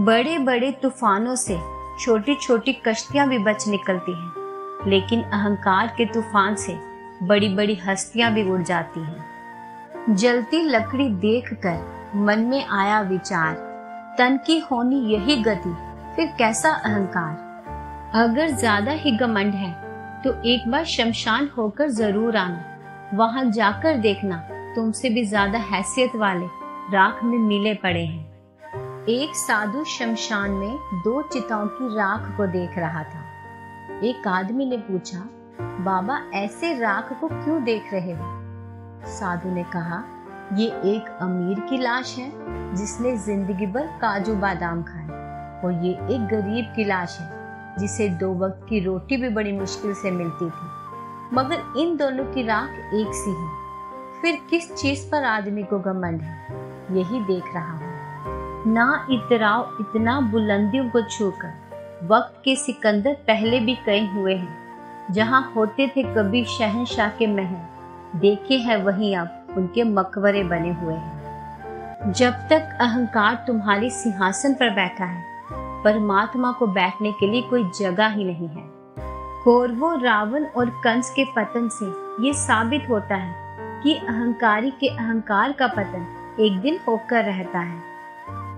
बड़े बड़े तूफानों से छोटी छोटी कश्तियां भी बच निकलती हैं, लेकिन अहंकार के तूफान से बड़ी बड़ी हस्तियां भी उड़ जाती हैं। जलती लकड़ी देखकर मन में आया विचार, तन की होनी यही गति, फिर कैसा अहंकार। अगर ज्यादा ही घमंड है तो एक बार शमशान होकर जरूर आना, वहां जाकर देखना तुमसे भी ज्यादा हैसियत वाले राख में मिले पड़े हैं। एक साधु शमशान में 2 चिताओं की राख को देख रहा था। एक आदमी ने पूछा, बाबा ऐसे राख को क्यों देख रहे हो? साधु ने कहा, ये एक अमीर की लाश है जिसने जिंदगी भर काजू बादाम खाए, और ये एक गरीब की लाश है जिसे 2 वक्त की रोटी भी बड़ी मुश्किल से मिलती थी। मगर इन दोनों की राख एक सी है। फिर किस चीज पर आदमी को घमंड है, यही देख रहा हूँ। ना इतराओ इतना बुलंदियों को छूकर, वक्त के सिकंदर पहले भी कई हुए हैं। जहाँ होते थे कभी शहंशाह के महल, देखे हैं वहीं अब उनके मकबरे बने हुए हैं। जब तक अहंकार तुम्हारे सिंहासन पर बैठा है, परमात्मा को बैठने के लिए कोई जगह ही नहीं है। कौरवों, रावण और कंस के पतन से ये साबित होता है कि अहंकारी के अहंकार का पतन एक दिन होकर रहता है।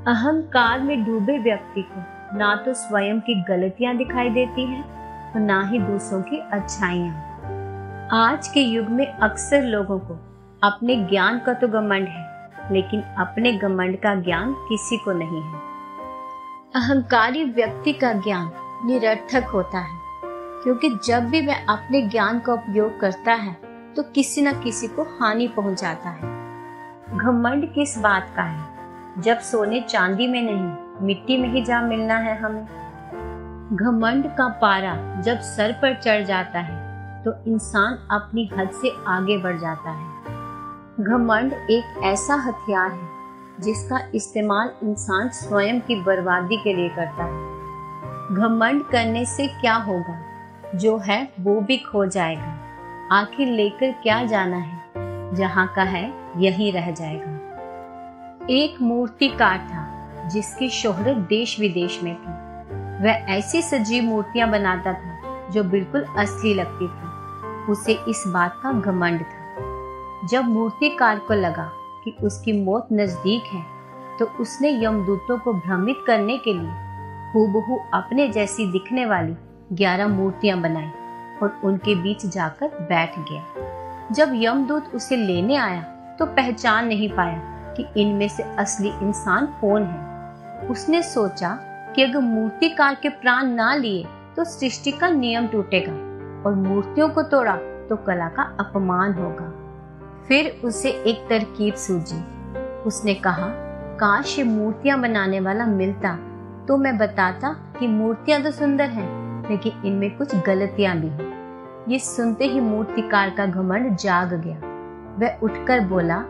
अहंकार में डूबे व्यक्ति को ना तो स्वयं की गलतियां दिखाई देती हैं और ना ही दूसरों की अच्छाइयां। आज के युग में अक्सर लोगों को अपने ज्ञान का तो घमंड है, लेकिन अपने घमंड का ज्ञान किसी को नहीं है। अहंकारी व्यक्ति का ज्ञान निरर्थक होता है, क्योंकि जब भी वह अपने ज्ञान का उपयोग करता है तो किसी न किसी को हानि पहुंचाता है। घमंड किस बात का है, जब सोने चांदी में नहीं मिट्टी में ही जा मिलना है हमें। घमंड का पारा जब सर पर चढ़ जाता है तो इंसान अपनी हद से आगे बढ़ जाता है। घमंड एक ऐसा हथियार है जिसका इस्तेमाल इंसान स्वयं की बर्बादी के लिए करता है। घमंड करने से क्या होगा, जो है वो भी खो जाएगा। आखिर लेकर क्या जाना है, जहाँ का है यही रह जाएगा। एक मूर्तिकार था जिसकी शोहरत देश विदेश में थी। वह ऐसी सजीव मूर्तियां बनाता था जो बिल्कुल असली लगती थी। उसे इस बात का घमंड था। जब मूर्तिकार को लगा कि उसकी मौत नजदीक है तो उसने यमदूतों को भ्रमित करने के लिए हूबहू अपने जैसी दिखने वाली 11 मूर्तियां बनाई और उनके बीच जाकर बैठ गया। जब यमदूत उसे लेने आया तो पहचान नहीं पाया कि इनमें से असली इंसान कौन है। उसने सोचा कि अगर मूर्तिकार के प्राण ना लिए तो सृष्टि का नियम टूटेगा और मूर्तियों को तोड़ा तो कला का अपमान होगा। फिर उसे एक तरकीब सूझी। उसने कहा, काश ये मूर्तियां बनाने वाला मिलता तो मैं बताता कि मूर्तियां तो सुंदर हैं, लेकिन इनमें कुछ गलतियां भी हैं। ये सुनते ही मूर्तिकार का घमंड जाग गया। वह उठकर बोला,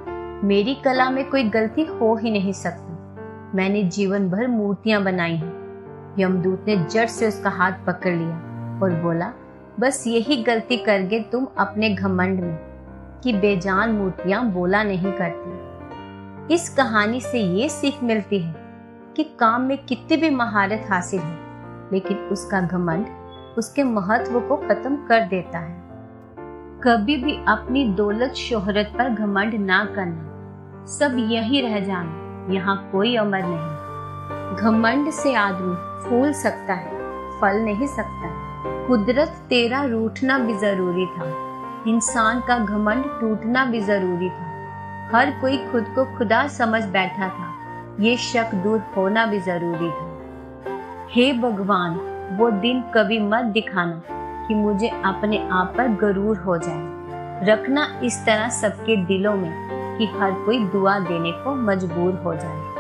मेरी कला में कोई गलती हो ही नहीं सकती। मैंने जीवन भर मूर्तियां बनाई हैं। यमदूत ने जड़ से उसका हाथ पकड़ लिया और बोला, बस यही गलती कर गए तुम अपने घमंड में कि बेजान मूर्तियां बोला नहीं करती। इस कहानी से ये सीख मिलती है कि काम में कितनी भी महारत हासिल हो, लेकिन उसका घमंड उसके महत्व को खत्म कर देता है। कभी भी अपनी दौलत शोहरत पर घमंड ना करना। सब यही रह जाना, यहाँ कोई अमर नहीं। घमंड से आदमी फूल सकता है, फल नहीं सकता। कुदरत तेरा रूठना भी जरूरी था, इंसान का घमंड टूटना भी जरूरी था। हर कोई खुद को खुदा समझ बैठा था, ये शक दूर होना भी जरूरी था। हे भगवान, वो दिन कभी मत दिखाना कि मुझे अपने आप पर गरूर हो जाए। रखना इस तरह सबके दिलों में कि हर कोई दुआ देने को मजबूर हो जाए।